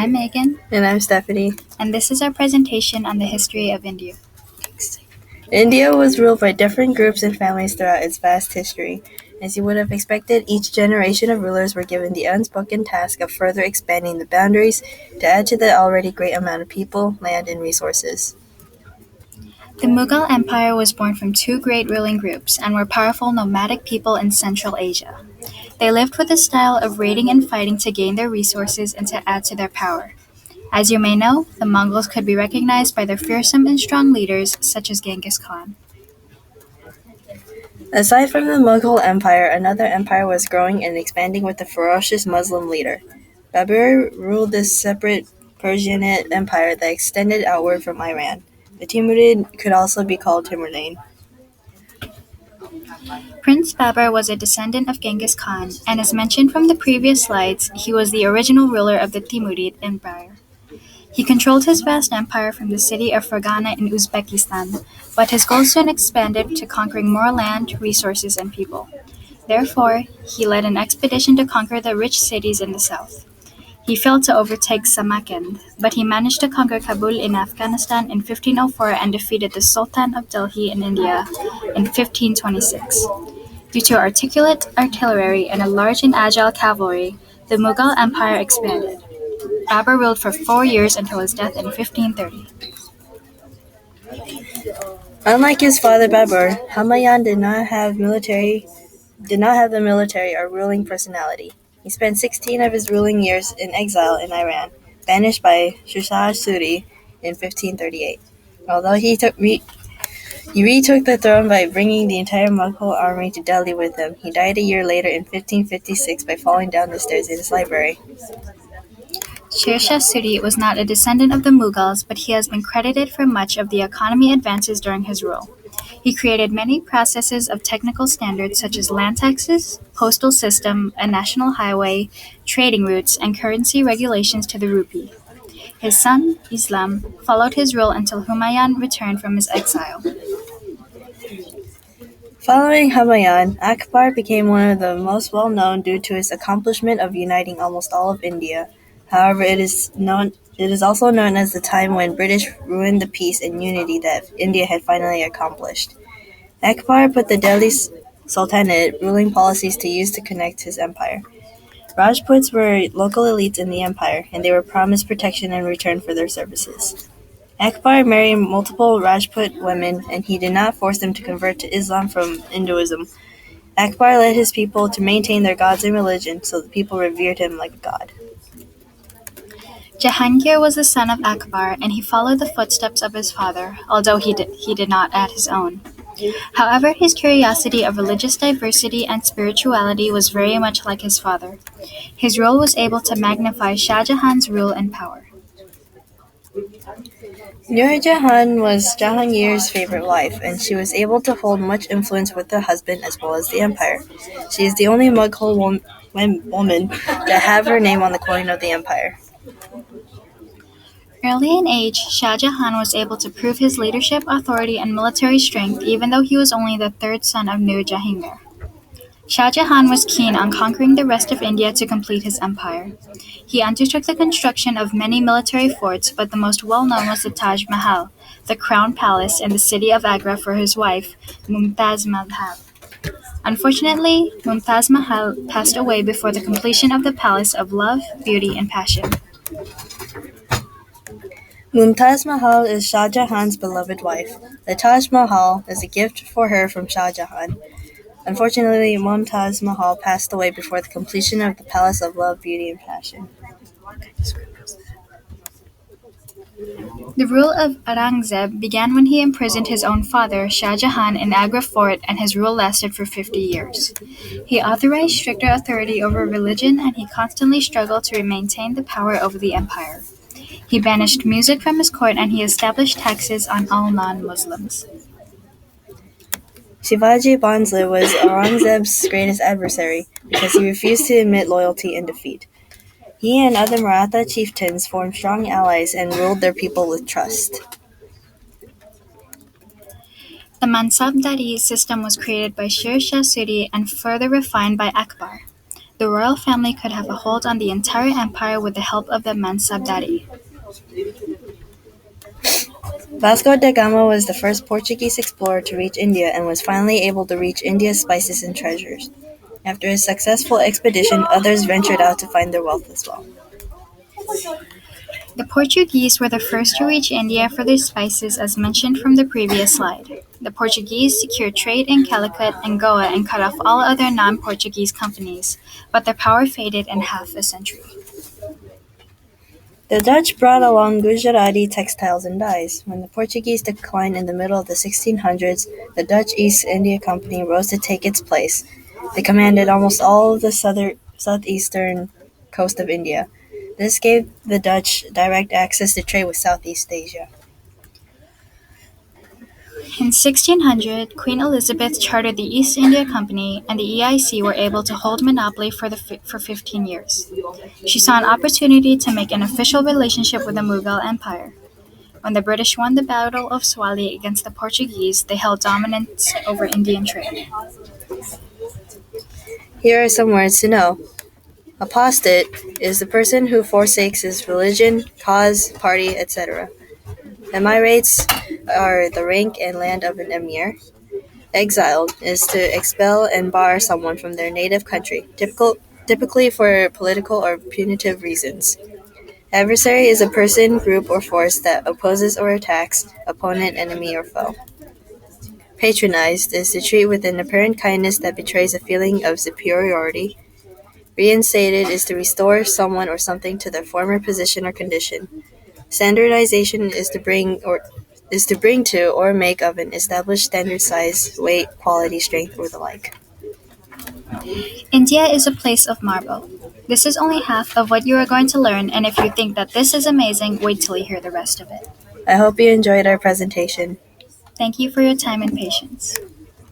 I'm Megan, And I'm Stephanie. and this is our presentation on the history of India. India was ruled by different groups and families throughout its vast history. As you would have expected, each generation of rulers were given the unspoken task of further expanding the boundaries to add to the already great amount of people, land, and resources. The Mughal Empire was born from two great ruling groups and were powerful nomadic people in Central Asia. They lived with a style of raiding and fighting to gain their resources and to add to their power. As you may know, the Mongols could be recognized by their fearsome and strong leaders such as Genghis Khan. Aside from the Mughal Empire, another empire was growing and expanding with a ferocious Muslim leader. Babur ruled this separate Persianate empire that extended outward from Iran. The Timurid could also be called Timurlane. Prince Babur was a descendant of Genghis Khan, and as mentioned from the previous slides, he was the original ruler of the Timurid Empire. He controlled his vast empire from the city of Fergana in Uzbekistan, but his goal soon expanded to conquering more land, resources, and people. Therefore, he led an expedition to conquer the rich cities in the south. He failed to overtake Samarkand, but he managed to conquer Kabul in Afghanistan in 1504 and defeated the Sultan of Delhi in India in 1526. Due to articulate artillery and a large and agile cavalry, the Mughal Empire expanded. Babur ruled for 4 years until his death in 1530. Unlike his father Babur, Humayun did not have the military or ruling personality. He spent 16 of his ruling years in exile in Iran, banished by Shah Suri in 1538. Although he retook the throne by bringing the entire Mughal army to Delhi with him, he died a year later in 1556 by falling down the stairs in his library. Sher Shah Suri was not a descendant of the Mughals, but he has been credited for much of the economy advances during his rule. He created many processes of technical standards such as land taxes, postal system, a national highway, trading routes, and currency regulations to the rupee. His son, Islam, followed his rule until Humayun returned from his exile. Following Humayun, Akbar became one of the most well-known due to his accomplishment of uniting almost all of India. However, it is also known as the time when British ruined the peace and unity that India had finally accomplished. Akbar put the Delhi Sultanate ruling policies to use to connect his empire. Rajputs were local elites in the empire, and they were promised protection in return for their services. Akbar married multiple Rajput women, and he did not force them to convert to Islam from Hinduism. Akbar led his people to maintain their gods and religion, so the people revered him like a god. Jahangir was the son of Akbar, and he followed the footsteps of his father, although he did not add his own. However, his curiosity of religious diversity and spirituality was very much like his father. His role was able to magnify Shah Jahan's rule and power. Nur Jahan was Jahangir's favorite wife, and she was able to hold much influence with the husband as well as the empire. She is the only Mughal woman to have her name on the coin of the empire. Early in age, Shah Jahan was able to prove his leadership, authority, and military strength even though he was only the third son of Nur Jahangir. Shah Jahan was keen on conquering the rest of India to complete his empire. He undertook the construction of many military forts, but the most well-known was the Taj Mahal, the crown palace in the city of Agra for his wife, Mumtaz Mahal. Unfortunately, Mumtaz Mahal passed away before the completion of the Palace of Love, Beauty, and Passion. Mumtaz Mahal is Shah Jahan's beloved wife. The Taj Mahal is a gift for her from Shah Jahan. Unfortunately, Mumtaz Mahal passed away before the completion of the Palace of Love, Beauty, and Passion. The rule of Aurangzeb began when he imprisoned his own father, Shah Jahan, in Agra Fort, and his rule lasted for 50 years. He authorized stricter authority over religion, and he constantly struggled to maintain the power over the empire. He banished music from his court, and he established taxes on all non-Muslims. Shivaji Bhonsle was Aurangzeb's greatest adversary because he refused to admit loyalty and defeat. He and other Maratha chieftains formed strong allies and ruled their people with trust. The Mansabdari system was created by Sher Shah Suri and further refined by Akbar. the royal family could have a hold on the entire empire with the help of the Mansabdari. Vasco da Gama was the first Portuguese explorer to reach India and was finally able to reach India's spices and treasures. After his successful expedition, others ventured out to find their wealth as well. The Portuguese were the first to reach India for their spices as mentioned from the previous slide. The Portuguese secured trade in Calicut and Goa and cut off all other non-Portuguese companies, but their power faded in half a century. The Dutch brought along Gujarati textiles and dyes. When the Portuguese declined in the middle of the 1600s, the Dutch East India Company rose to take its place. They commanded almost all of the southeastern coast of India. This gave the Dutch direct access to trade with Southeast Asia. In 1600, Queen Elizabeth chartered the East India Company, and the EIC were able to hold monopoly for 15 years. She saw an opportunity to make an official relationship with the Mughal Empire. When the British won the Battle of Swali against the Portuguese, they held dominance over Indian trade. Here are some words to know. Apostate is the person who forsakes his religion, cause, party, etc. Emirates are the rank and land of an emir. Exiled is to expel and bar someone from their native country, typically for political or punitive reasons. Adversary is a person, group, or force that opposes or attacks opponent, enemy, or foe. Patronized is to treat with an apparent kindness that betrays a feeling of superiority. Reinstated is to restore someone or something to their former position or condition. Standardization is to bring to or make of an established standard size, weight, quality, strength, or the like. India is a place of marble. This is only half of what you are going to learn, and if you think that this is amazing, wait till you hear the rest of it. I hope you enjoyed our presentation. Thank you for your time and patience.